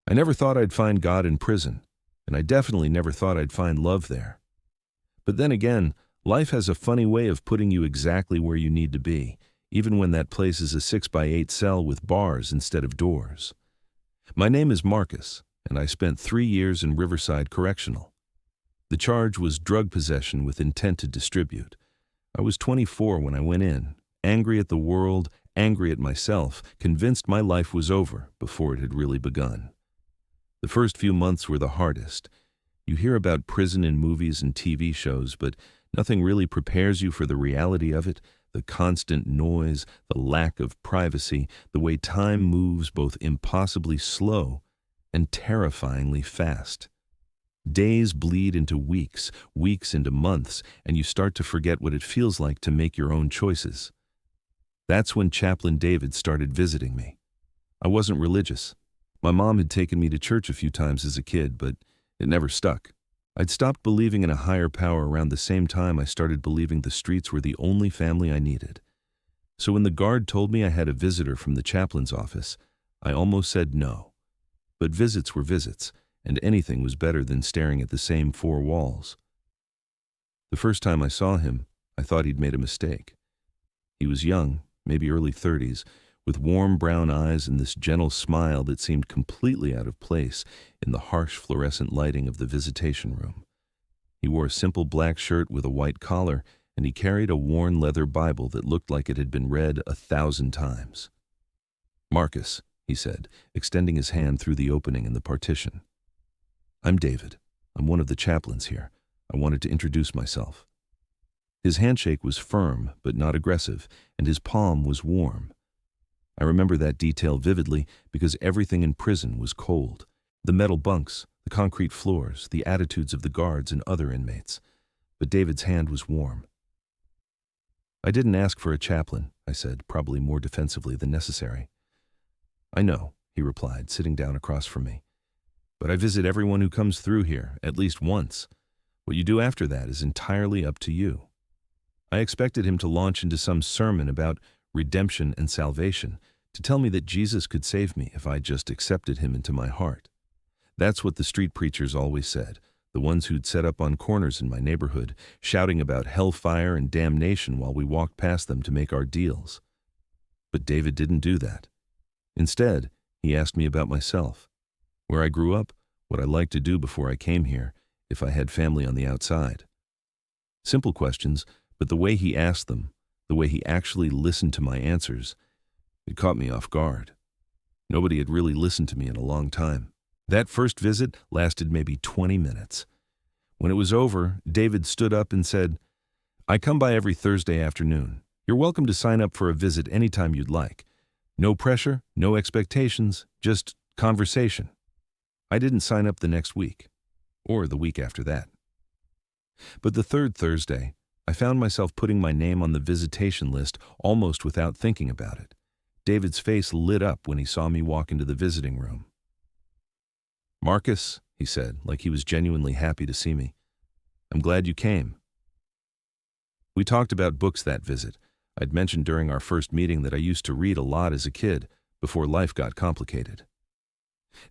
I never thought I'd find God in prison, and I definitely never thought I'd find love there. But then again, life has a funny way of putting you exactly where you need to be, even when that place is a 6x8 cell with bars instead of doors. My name is Marcus, and I spent 3 years in Riverside Correctional. The charge was drug possession with intent to distribute. I was 24 when I went in, angry at the world, angry at myself, convinced my life was over before it had really begun. The first few months were the hardest. You hear about prison in movies and TV shows, but nothing really prepares you for the reality of it, the constant noise, the lack of privacy, the way time moves both impossibly slow and terrifyingly fast. Days bleed into weeks, weeks into months, and you start to forget what it feels like to make your own choices. That's when Chaplain David started visiting me. I wasn't religious. My mom had taken me to church a few times as a kid, but it never stuck. I'd stopped believing in a higher power around the same time I started believing the streets were the only family I needed. So when the guard told me I had a visitor from the chaplain's office, I almost said no. But visits were visits, and anything was better than staring at the same 4 walls. The first time I saw him, I thought he'd made a mistake. He was young, maybe early 30s, with warm brown eyes and this gentle smile that seemed completely out of place in the harsh fluorescent lighting of the visitation room. He wore a simple black shirt with a white collar, and he carried a worn leather Bible that looked like it had been read 1,000 times. "Marcus," he said, extending his hand through the opening in the partition. "I'm David. I'm one of the chaplains here. I wanted to introduce myself." His handshake was firm but not aggressive, and his palm was warm. I remember that detail vividly because everything in prison was cold. The metal bunks, the concrete floors, the attitudes of the guards and other inmates. But David's hand was warm. "I didn't ask for a chaplain," I said, probably more defensively than necessary. "I know," he replied, sitting down across from me. "But I visit everyone who comes through here, at least once. What you do after that is entirely up to you." I expected him to launch into some sermon about redemption and salvation, to tell me that Jesus could save me if I just accepted him into my heart. That's what the street preachers always said, the ones who'd set up on corners in my neighborhood, shouting about hellfire and damnation while we walked past them to make our deals. But David didn't do that. Instead, he asked me about myself, where I grew up, what I liked to do before I came here, if I had family on the outside. Simple questions, but the way he asked them, the way he actually listened to my answers, it caught me off guard. Nobody had really listened to me in a long time. That first visit lasted maybe 20 minutes. When it was over, David stood up and said, "I come by every Thursday afternoon. You're welcome to sign up for a visit anytime you'd like. No pressure, no expectations, just conversation." I didn't sign up the next week, or the week after that. But the third Thursday, I found myself putting my name on the visitation list almost without thinking about it. David's face lit up when he saw me walk into the visiting room. "Marcus," he said, like he was genuinely happy to see me, "I'm glad you came." We talked about books that visit. I'd mentioned during our first meeting that I used to read a lot as a kid, before life got complicated.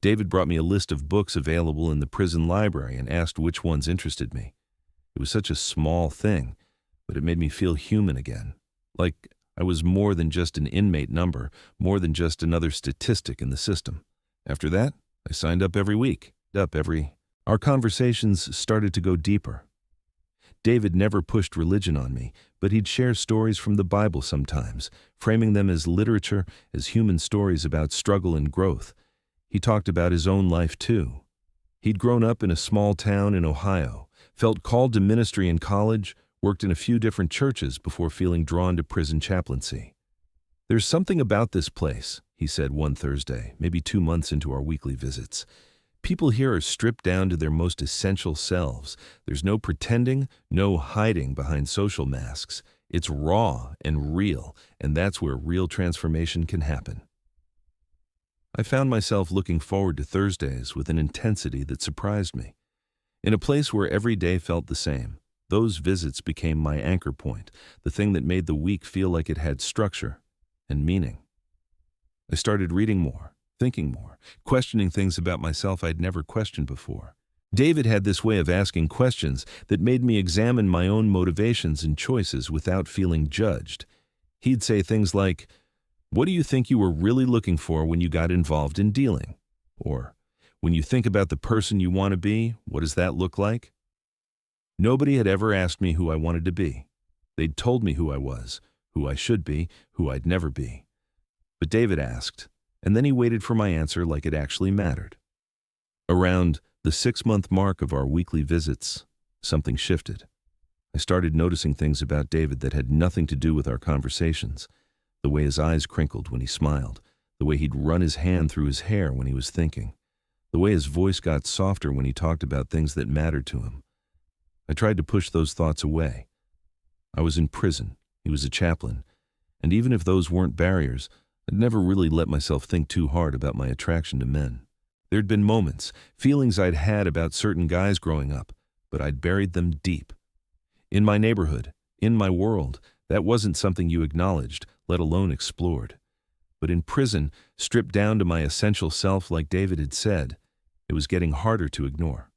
David brought me a list of books available in the prison library and asked which ones interested me. It was such a small thing, but it made me feel human again, like I was more than just an inmate number, more than just another statistic in the system. After that, I signed up every week. Our conversations started to go deeper. David never pushed religion on me, but he'd share stories from the Bible sometimes, framing them as literature, as human stories about struggle and growth. He talked about his own life too. He'd grown up in a small town in Ohio, felt called to ministry in college, worked in a few different churches before feeling drawn to prison chaplaincy. "There's something about this place," he said one Thursday, maybe 2 months into our weekly visits. "People here are stripped down to their most essential selves. There's no pretending, no hiding behind social masks. It's raw and real, and that's where real transformation can happen." I found myself looking forward to Thursdays with an intensity that surprised me. In a place where every day felt the same, those visits became my anchor point, the thing that made the week feel like it had structure and meaning. I started reading more, thinking more, questioning things about myself I'd never questioned before. David had this way of asking questions that made me examine my own motivations and choices without feeling judged. He'd say things like, "What do you think you were really looking for when you got involved in dealing?" Or, "When you think about the person you want to be, what does that look like?" Nobody had ever asked me who I wanted to be. They'd told me who I was, who I should be, who I'd never be. But David asked, and then he waited for my answer like it actually mattered. Around the 6-month mark of our weekly visits, something shifted. I started noticing things about David that had nothing to do with our conversations. The way his eyes crinkled when he smiled, the way he'd run his hand through his hair when he was thinking, the way his voice got softer when he talked about things that mattered to him. I tried to push those thoughts away. I was in prison, he was a chaplain, and even if those weren't barriers, I'd never really let myself think too hard about my attraction to men. There'd been moments, feelings I'd had about certain guys growing up, but I'd buried them deep. In my neighborhood, in my world, that wasn't something you acknowledged, let alone explored. But in prison, stripped down to my essential self like David had said, it was getting harder to ignore.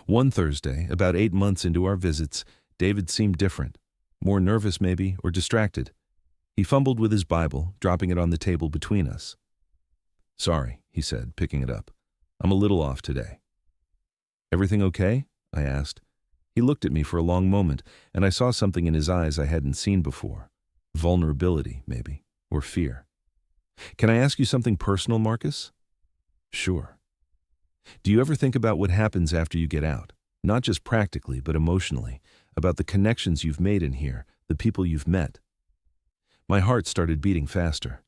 One Thursday, about 8 months into our visits, David seemed different, more nervous maybe, or distracted. He fumbled with his Bible, dropping it on the table between us. "Sorry," he said, picking it up. "I'm a little off today." "Everything okay?" I asked. He looked at me for a long moment, and I saw something in his eyes I hadn't seen before. Vulnerability, maybe, or fear. "Can I ask you something personal, Marcus?" "Sure." "Do you ever think about what happens after you get out? Not just practically, but emotionally, about the connections you've made in here, the people you've met?" My heart started beating faster.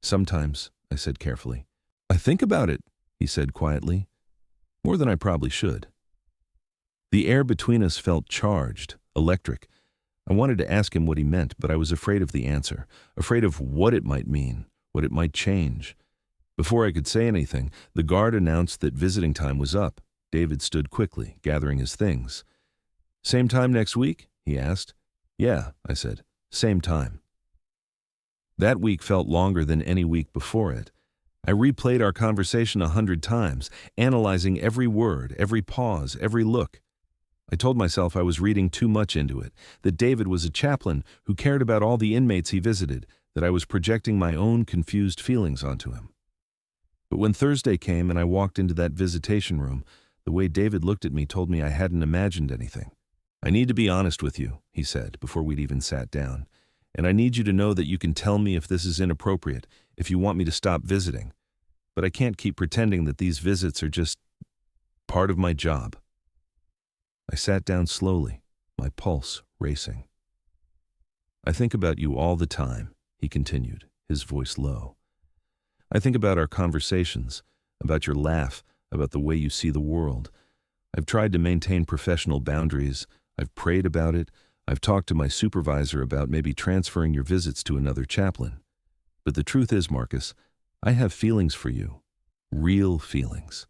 "Sometimes," I said carefully. "I think about it," he said quietly. "More than I probably should." The air between us felt charged, electric. I wanted to ask him what he meant, but I was afraid of the answer, afraid of what it might mean, what it might change. Before I could say anything, the guard announced that visiting time was up. David stood quickly, gathering his things. "Same time next week?" he asked. "Yeah," I said. "Same time." That week felt longer than any week before it. I replayed our conversation 100 times, analyzing every word, every pause, every look. I told myself I was reading too much into it, that David was a chaplain who cared about all the inmates he visited, that I was projecting my own confused feelings onto him. But when Thursday came and I walked into that visitation room, the way David looked at me told me I hadn't imagined anything. "I need to be honest with you," he said, before we'd even sat down. "And I need you to know that you can tell me if this is inappropriate, if you want me to stop visiting. But I can't keep pretending that these visits are just part of my job." I sat down slowly, my pulse racing. "I think about you all the time," he continued, his voice low. "I think about our conversations, about your laugh, about the way you see the world. I've tried to maintain professional boundaries. I've prayed about it. I've talked to my supervisor about maybe transferring your visits to another chaplain. But the truth is, Marcus, I have feelings for you. Real feelings."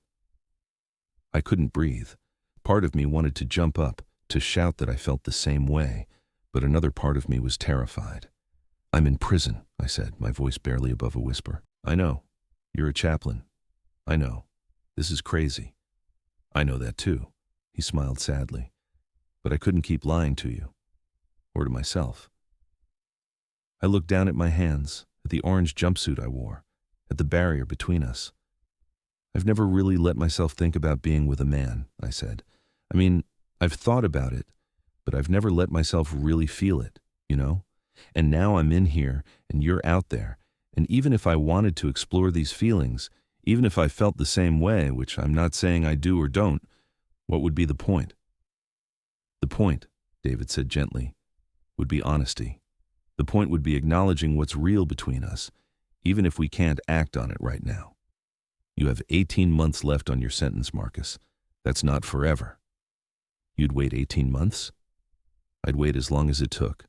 I couldn't breathe. Part of me wanted to jump up, to shout that I felt the same way, but another part of me was terrified. "I'm in prison," I said, my voice barely above a whisper. "I know. You're a chaplain. I know. This is crazy." "I know that too," he smiled sadly. "But I couldn't keep lying to you. Or to myself." I looked down at my hands, at the orange jumpsuit I wore, at the barrier between us. "I've never really let myself think about being with a man," I said. "I mean, I've thought about it, but I've never let myself really feel it, you know? And now I'm in here, and you're out there, and even if I wanted to explore these feelings, even if I felt the same way, which I'm not saying I do or don't, what would be the point?" "The point," David said gently, "would be honesty. The point would be acknowledging what's real between us, even if we can't act on it right now. You have 18 months left on your sentence, Marcus. That's not forever." "You'd wait 18 months?" "I'd wait as long as it took."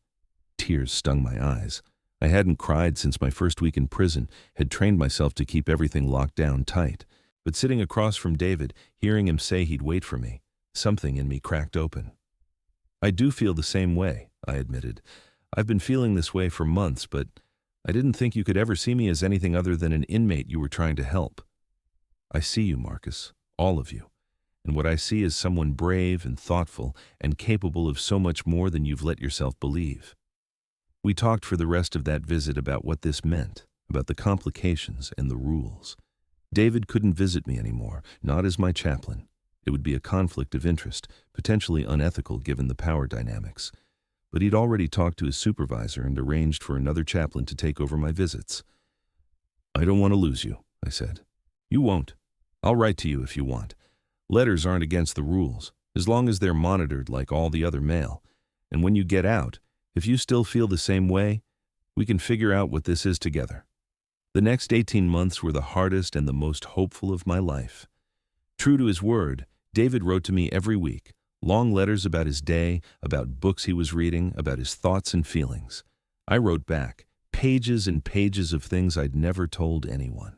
Tears stung my eyes. I hadn't cried since my first week in prison, had trained myself to keep everything locked down tight. But sitting across from David, hearing him say he'd wait for me, something in me cracked open. "I do feel the same way," I admitted. "I've been feeling this way for months, but I didn't think you could ever see me as anything other than an inmate you were trying to help. I see you, Marcus, all of you, and what I see is someone brave and thoughtful and capable of so much more than you've let yourself believe. We talked for the rest of that visit about what this meant, about the complications and the rules. David couldn't visit me anymore, not as my chaplain. It would be a conflict of interest, potentially unethical given the power dynamics. But he'd already talked to his supervisor and arranged for another chaplain to take over my visits. I don't want to lose you, I said. You won't. I'll write to you if you want. Letters aren't against the rules, as long as they're monitored like all the other mail. And when you get out, if you still feel the same way, we can figure out what this is together. The next 18 months were the hardest and the most hopeful of my life. True to his word, David wrote to me every week, long letters about his day, about books he was reading, about his thoughts and feelings. I wrote back, pages and pages of things I'd never told anyone.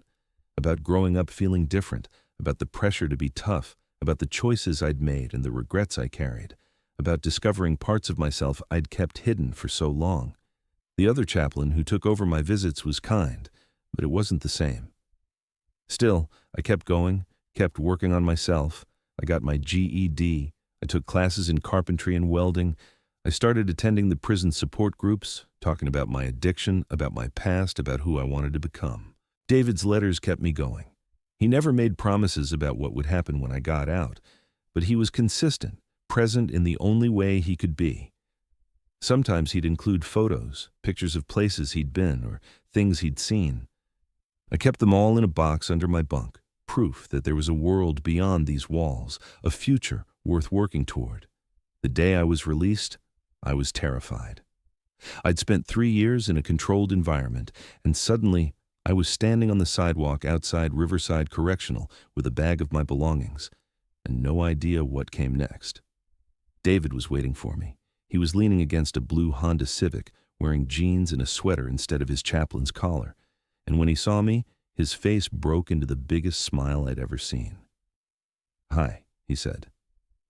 About growing up feeling different, about the pressure to be tough, about the choices I'd made and the regrets I carried, about discovering parts of myself I'd kept hidden for so long. The other chaplain who took over my visits was kind, but it wasn't the same. Still, I kept going, kept working on myself. I got my GED. I took classes in carpentry and welding. I started attending the prison support groups, talking about my addiction, about my past, about who I wanted to become. David's letters kept me going. He never made promises about what would happen when I got out, but he was consistent, present in the only way he could be. Sometimes he'd include photos, pictures of places he'd been or things he'd seen. I kept them all in a box under my bunk, proof that there was a world beyond these walls, a future worth working toward. The day I was released, I was terrified. I'd spent 3 years in a controlled environment, and suddenly I was standing on the sidewalk outside Riverside Correctional with a bag of my belongings, and no idea what came next. David was waiting for me. He was leaning against a blue Honda Civic, wearing jeans and a sweater instead of his chaplain's collar, and when he saw me, his face broke into the biggest smile I'd ever seen. "Hi," he said.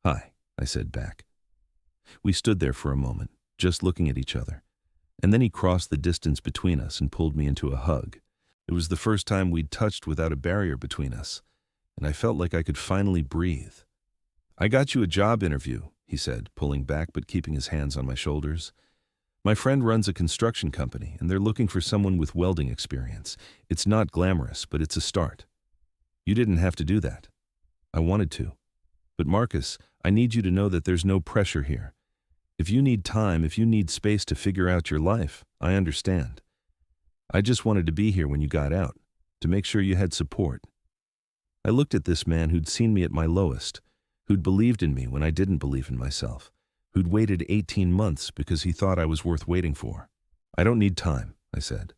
"Hi," I said back. We stood there for a moment, just looking at each other, and then he crossed the distance between us and pulled me into a hug. It was the first time we'd touched without a barrier between us, and I felt like I could finally breathe. "I got you a job interview," he said, pulling back but keeping his hands on my shoulders. "My friend runs a construction company, and they're looking for someone with welding experience. It's not glamorous, but it's a start. You didn't have to do that. I wanted to. But Marcus, I need you to know that there's no pressure here. If you need time, if you need space to figure out your life, I understand. I just wanted to be here when you got out, to make sure you had support." I looked at this man who'd seen me at my lowest, who'd believed in me when I didn't believe in myself, who'd waited 18 months because he thought I was worth waiting for. "I don't need time," I said.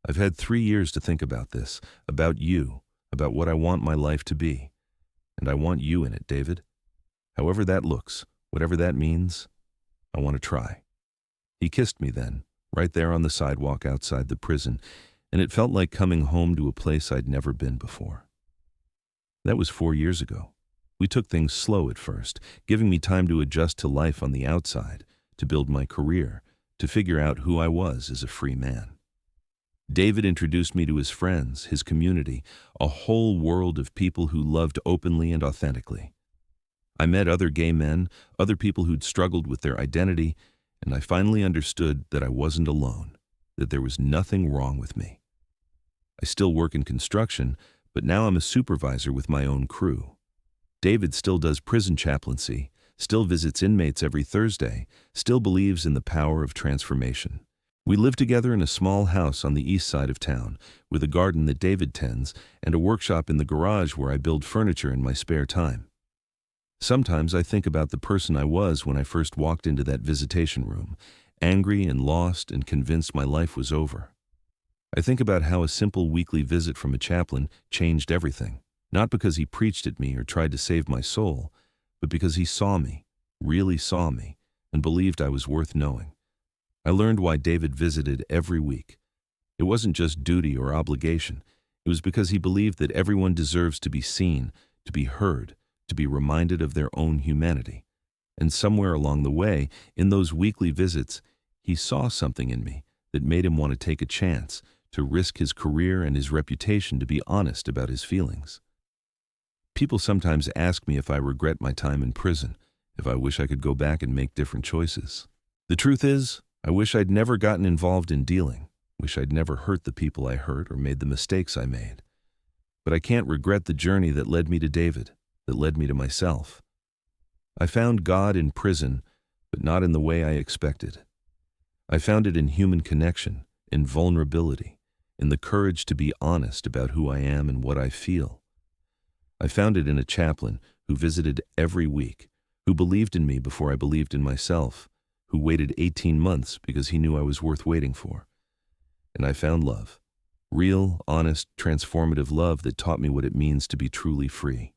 "I've had 3 years to think about this, about you, about what I want my life to be. And I want you in it, David. However that looks, whatever that means, I want to try." He kissed me then, right there on the sidewalk outside the prison, and it felt like coming home to a place I'd never been before. That was 4 years ago. We took things slow at first, giving me time to adjust to life on the outside, to build my career, to figure out who I was as a free man. David introduced me to his friends, his community, a whole world of people who loved openly and authentically. I met other gay men, other people who'd struggled with their identity, and I finally understood that I wasn't alone, that there was nothing wrong with me. I still work in construction, but now I'm a supervisor with my own crew. David still does prison chaplaincy, still visits inmates every Thursday, still believes in the power of transformation. We live together in a small house on the east side of town, with a garden that David tends and a workshop in the garage where I build furniture in my spare time. Sometimes I think about the person I was when I first walked into that visitation room, angry and lost and convinced my life was over. I think about how a simple weekly visit from a chaplain changed everything, not because he preached at me or tried to save my soul, but because he saw me, really saw me, and believed I was worth knowing. I learned why David visited every week. It wasn't just duty or obligation. It was because he believed that everyone deserves to be seen, to be heard, to be reminded of their own humanity. And somewhere along the way, in those weekly visits, he saw something in me that made him want to take a chance, to risk his career and his reputation to be honest about his feelings. People sometimes ask me if I regret my time in prison, if I wish I could go back and make different choices. The truth is, I wish I'd never gotten involved in dealing, wish I'd never hurt the people I hurt or made the mistakes I made. But I can't regret the journey that led me to David, that led me to myself. I found God in prison, but not in the way I expected. I found it in human connection, in vulnerability, in the courage to be honest about who I am and what I feel. I found it in a chaplain who visited every week, who believed in me before I believed in myself, who waited 18 months because he knew I was worth waiting for. And I found love, real, honest, transformative love that taught me what it means to be truly free.